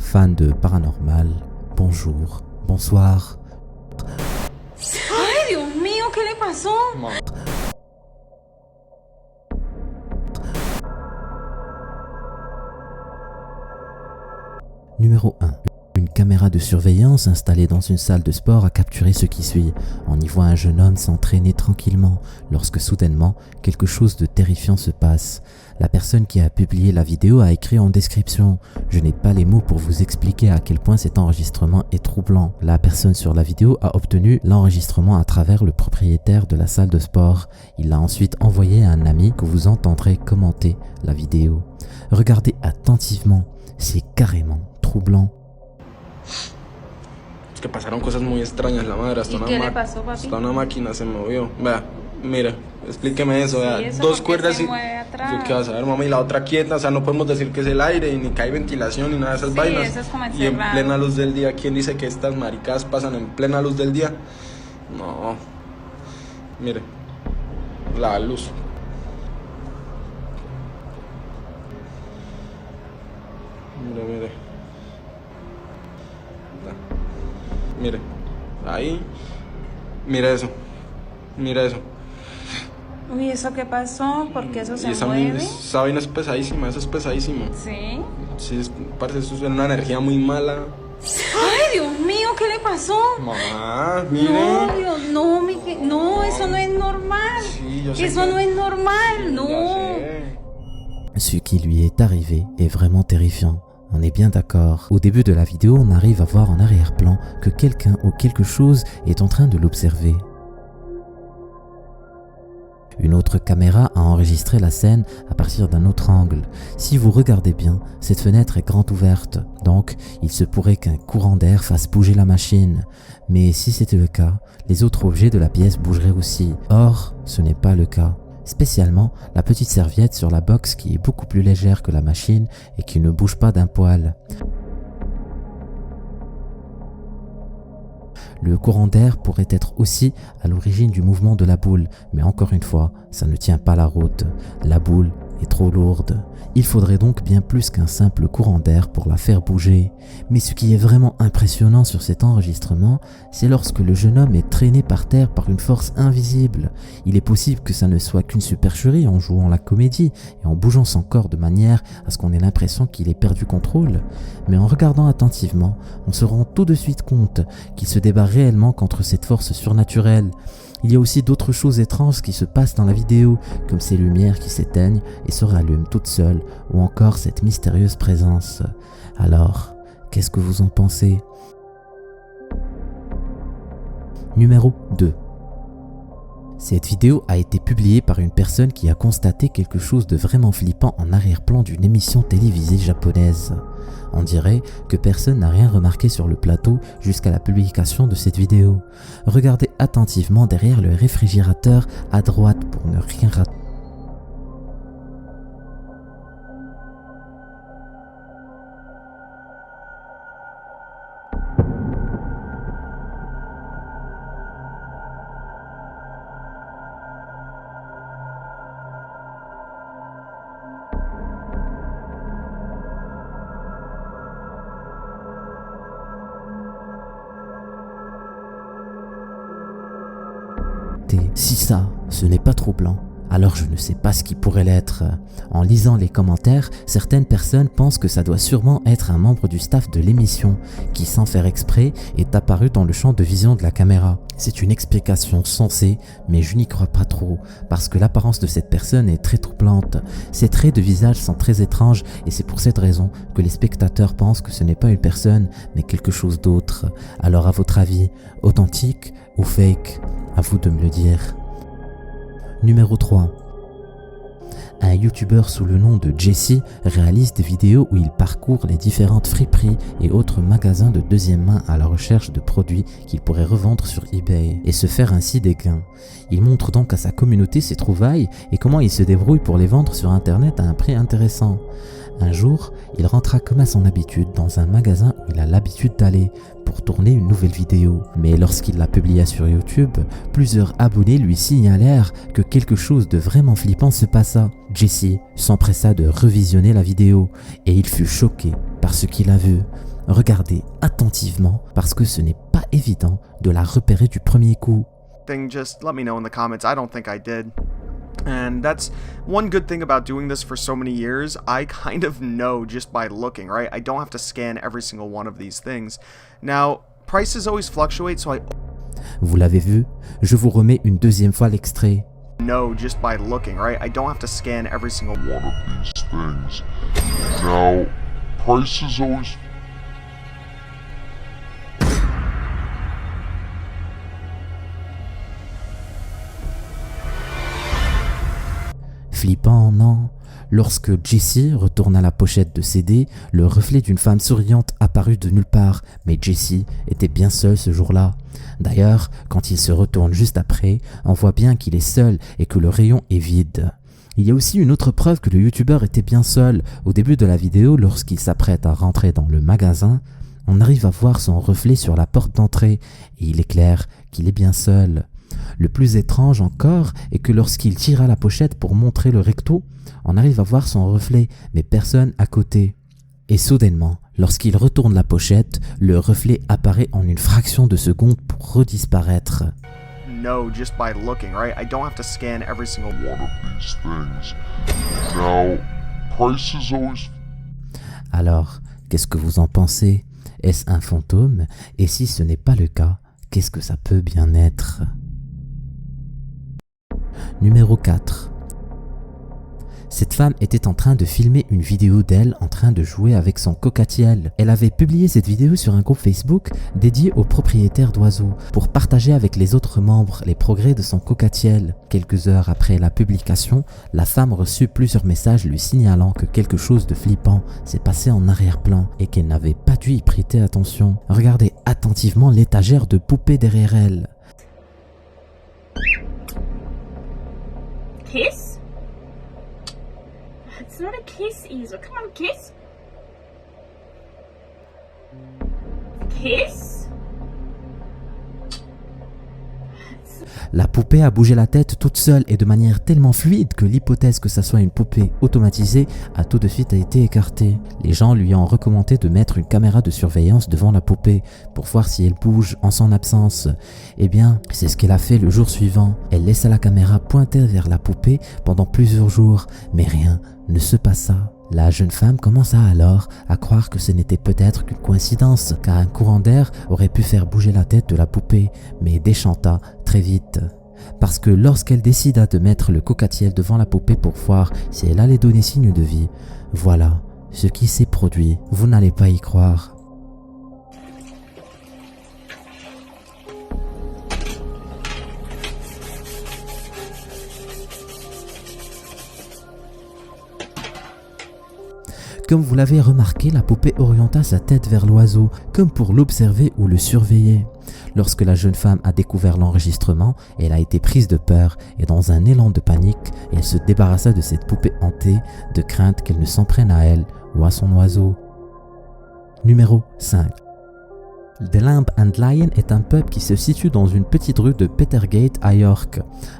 Fan de paranormal, bonjour, bonsoir. Ay, Dios mío, ¿qué le pasó? Numéro 1. Une caméra de surveillance installée dans une salle de sport a capturé ce qui suit. On y voit un jeune homme s'entraîner tranquillement lorsque soudainement quelque chose de terrifiant se passe. La personne qui a publié la vidéo a écrit en description: je n'ai pas les mots pour vous expliquer à quel point cet enregistrement est troublant. La personne sur la vidéo a obtenu l'enregistrement à travers le propriétaire de la salle de sport. Il l'a ensuite envoyé à un ami que vous entendrez commenter la vidéo. Regardez attentivement, c'est carrément troublant. Es que pasaron cosas muy extrañas, la madre, hasta ¿Y qué le pasó, papi? hasta una máquina se movió. Vea, mira, explíqueme eso, vea, Sí, eso dos porque cuerdas se y... mueve atrás. Yo qué vas a ver, mami, y la otra quieta, o sea, no podemos decir que es el aire, ni que hay ventilación, ni nada de esas Sí, vainas. eso es como Y en encerrado. plena luz del día, ¿quién dice que estas maricadas pasan en plena luz del día? No, mire, la luz. Mire. Mire, ahí, mira eso, Uy, ¿eso qué pasó? ¿Por qué eso se y esa mueve? vaina es pesadísima, eso es pesadísimo. Sí. Sí, parece eso es una energía muy mala. Ay, Dios mío, ¿qué le pasó? Mamá, mire. No, Dios, no, no, eso no es normal. Sí, yo sé Eso que- no es normal, no. Ya sé. Ce qui lui est arrivé est vraiment terrifiant. On est bien d'accord. Au début de la vidéo, on arrive à voir en arrière-plan que quelqu'un ou quelque chose est en train de l'observer. Une autre caméra a enregistré la scène à partir d'un autre angle. Si vous regardez bien, cette fenêtre est grande ouverte, donc il se pourrait qu'un courant d'air fasse bouger la machine. Mais si c'était le cas, les autres objets de la pièce bougeraient aussi. Or, ce n'est pas le cas. Spécialement la petite serviette sur la box qui est beaucoup plus légère que la machine et qui ne bouge pas d'un poil. Le courant d'air pourrait être aussi à l'origine du mouvement de la boule, mais encore une fois, ça ne tient pas la route. La boule est trop lourde. Il faudrait donc bien plus qu'un simple courant d'air pour la faire bouger. Mais ce qui est vraiment impressionnant sur cet enregistrement, c'est lorsque le jeune homme est traîné par terre par une force invisible. Il est possible que ça ne soit qu'une supercherie en jouant la comédie et en bougeant son corps de manière à ce qu'on ait l'impression qu'il ait perdu contrôle. Mais en regardant attentivement, on se rend tout de suite compte qu'il se débat réellement contre cette force surnaturelle. Il y a aussi d'autres choses étranges qui se passent dans la vidéo, comme ces lumières qui s'éteignent et se rallument toutes seules, ou encore cette mystérieuse présence. Alors, qu'est-ce que vous en pensez? Numéro 2. Cette vidéo a été publiée par une personne qui a constaté quelque chose de vraiment flippant en arrière-plan d'une émission télévisée japonaise. On dirait que personne n'a rien remarqué sur le plateau jusqu'à la publication de cette vidéo. Regardez attentivement derrière le réfrigérateur à droite pour ne rien rater. Si ça, ce n'est pas troublant, alors je ne sais pas ce qui pourrait l'être. En lisant les commentaires, certaines personnes pensent que ça doit sûrement être un membre du staff de l'émission qui, sans faire exprès, est apparu dans le champ de vision de la caméra. C'est une explication sensée, mais je n'y crois pas trop, parce que l'apparence de cette personne est très troublante. Ses traits de visage sont très étranges et c'est pour cette raison que les spectateurs pensent que ce n'est pas une personne, mais quelque chose d'autre. Alors à votre avis, authentique ou fake? À vous de me le dire. Numéro 3. Un youtubeur sous le nom de Jesse réalise des vidéos où il parcourt les différentes friperies et autres magasins de deuxième main à la recherche de produits qu'il pourrait revendre sur eBay et se faire ainsi des gains. Il montre donc à sa communauté ses trouvailles et comment il se débrouille pour les vendre sur internet à un prix intéressant. Un jour, il rentra comme à son habitude dans un magasin où il a l'habitude d'aller pour tourner une nouvelle vidéo. Mais lorsqu'il la publia sur YouTube, plusieurs abonnés lui signalèrent que quelque chose de vraiment flippant se passa. Jesse s'empressa de revisionner la vidéo et il fut choqué par ce qu'il a vu. Regardez attentivement parce que ce n'est pas évident de la repérer du premier coup. Just let me know in the comments. I don't think I did. And that's one good thing about doing this for so many years. I kind of know just by looking, right? I don't have to scan every single one of these things. Now, prices always fluctuate, so I Vous l'avez vu? Je vous remets une deuxième fois l'extrait. know just by looking, right? I don't have to scan every single one One of these things. Now, prices always. Flippant, non? Lorsque Jessie retourne à la pochette de CD, le reflet d'une femme souriante apparut de nulle part, mais Jessie était bien seul ce jour-là. D'ailleurs, quand il se retourne juste après, on voit bien qu'il est seul et que le rayon est vide. Il y a aussi une autre preuve que le youtubeur était bien seul. Au début de la vidéo, lorsqu'il s'apprête à rentrer dans le magasin, on arrive à voir son reflet sur la porte d'entrée et il est clair qu'il est bien seul. Le plus étrange encore est que lorsqu'il tire à la pochette pour montrer le recto, on arrive à voir son reflet, mais personne à côté. Et soudainement, lorsqu'il retourne la pochette, le reflet apparaît en une fraction de seconde pour redisparaître. know just by looking, right? I don't have to scan every single One of these things. Now, prices always. Alors, qu'est-ce que vous en pensez? Est-ce un fantôme? Et si ce n'est pas le cas, qu'est-ce que ça peut bien être? Numéro 4. Cette femme était en train de filmer une vidéo d'elle en train de jouer avec son cockatiel. Elle avait publié cette vidéo sur un groupe Facebook dédié aux propriétaires d'oiseaux pour partager avec les autres membres les progrès de son cockatiel. Quelques heures après la publication, la femme reçut plusieurs messages lui signalant que quelque chose de flippant s'est passé en arrière-plan et qu'elle n'avait pas dû y prêter attention. Regardez attentivement l'étagère de poupées derrière elle. Kiss? It's not a kiss, Isa. Come on, kiss. Kiss? La poupée a bougé la tête toute seule et de manière tellement fluide que l'hypothèse que ça soit une poupée automatisée a tout de suite été écartée. Les gens lui ont recommandé de mettre une caméra de surveillance devant la poupée pour voir si elle bouge en son absence. Eh bien, c'est ce qu'elle a fait le jour suivant. Elle laissa la caméra pointée vers la poupée pendant plusieurs jours, mais rien ne se passa. La jeune femme commença alors à croire que ce n'était peut-être qu'une coïncidence, car un courant d'air aurait pu faire bouger la tête de la poupée, mais déchanta très vite. Parce que lorsqu'elle décida de mettre le cockatiel devant la poupée pour voir si elle allait donner signe de vie, voilà ce qui s'est produit. Vous n'allez pas y croire. Comme vous l'avez remarqué, la poupée orienta sa tête vers l'oiseau, comme pour l'observer ou le surveiller. Lorsque la jeune femme a découvert l'enregistrement, elle a été prise de peur et dans un élan de panique, elle se débarrassa de cette poupée hantée, de crainte qu'elle ne s'en prenne à elle ou à son oiseau. Numéro 5. The Lamb and Lion est un pub qui se situe dans une petite rue de Petergate à York.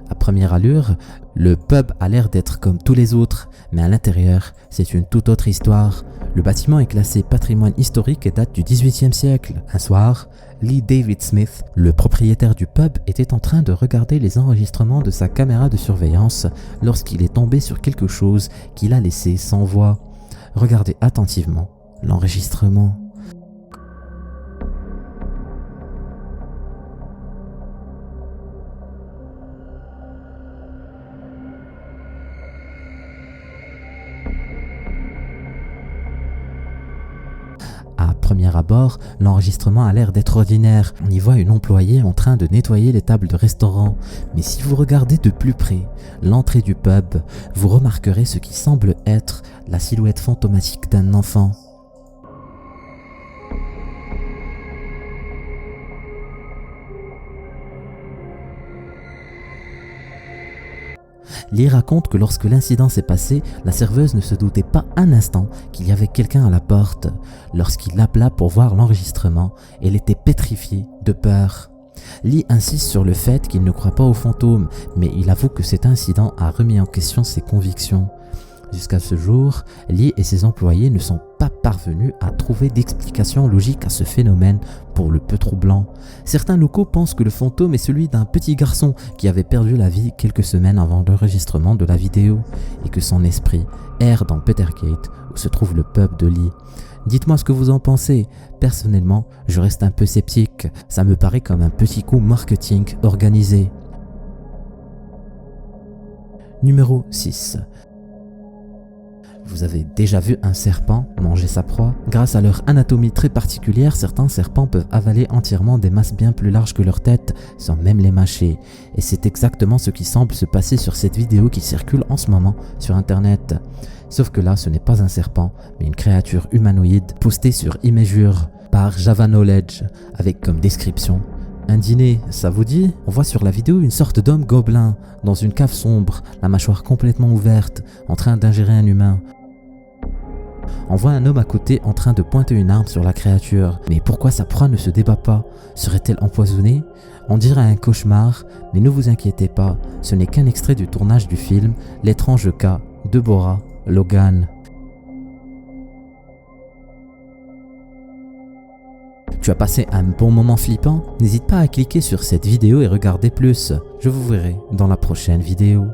À première allure, le pub a l'air d'être comme tous les autres, mais à l'intérieur, c'est une toute autre histoire. Le bâtiment est classé patrimoine historique et date du XVIIIe siècle. Un soir, Lee David Smith, le propriétaire du pub, était en train de regarder les enregistrements de sa caméra de surveillance lorsqu'il est tombé sur quelque chose qu'il a laissé sans voix. Regardez attentivement l'enregistrement. À premier abord, l'enregistrement a l'air d'être ordinaire. On y voit une employée en train de nettoyer les tables de restaurant. Mais si vous regardez de plus près l'entrée du pub, vous remarquerez ce qui semble être la silhouette fantomatique d'un enfant. Lee raconte que lorsque l'incident s'est passé, la serveuse ne se doutait pas un instant qu'il y avait quelqu'un à la porte. Lorsqu'il l'appela pour voir l'enregistrement, elle était pétrifiée de peur. Lee insiste sur le fait qu'il ne croit pas aux fantômes, mais il avoue que cet incident a remis en question ses convictions. Jusqu'à ce jour, Lee et ses employés ne sont pas parvenus à trouver d'explication logique à ce phénomène pour le peu troublant. Certains locaux pensent que le fantôme est celui d'un petit garçon qui avait perdu la vie quelques semaines avant l'enregistrement de la vidéo et que son esprit erre dans Petergate où se trouve le pub de Lee. Dites-moi ce que vous en pensez. Personnellement, je reste un peu sceptique. Ça me paraît comme un petit coup marketing organisé. Numéro 6. Vous avez déjà vu un serpent manger sa proie? Grâce à leur anatomie très particulière, certains serpents peuvent avaler entièrement des masses bien plus larges que leur tête, sans même les mâcher. Et c'est exactement ce qui semble se passer sur cette vidéo qui circule en ce moment sur internet. Sauf que là, ce n'est pas un serpent, mais une créature humanoïde postée sur Imgur par Java Knowledge, avec comme description: un dîner, ça vous dit? On voit sur la vidéo une sorte d'homme gobelin, dans une cave sombre, la mâchoire complètement ouverte, en train d'ingérer un humain. On voit un homme à côté en train de pointer une arme sur la créature. Mais pourquoi sa proie ne se débat pas? Serait-elle empoisonnée? On dirait un cauchemar, mais ne vous inquiétez pas, ce n'est qu'un extrait du tournage du film L'étrange cas de Bora Logan. Tu as passé un bon moment flippant? N'hésite pas à cliquer sur cette vidéo et regarder plus. Je vous verrai dans la prochaine vidéo.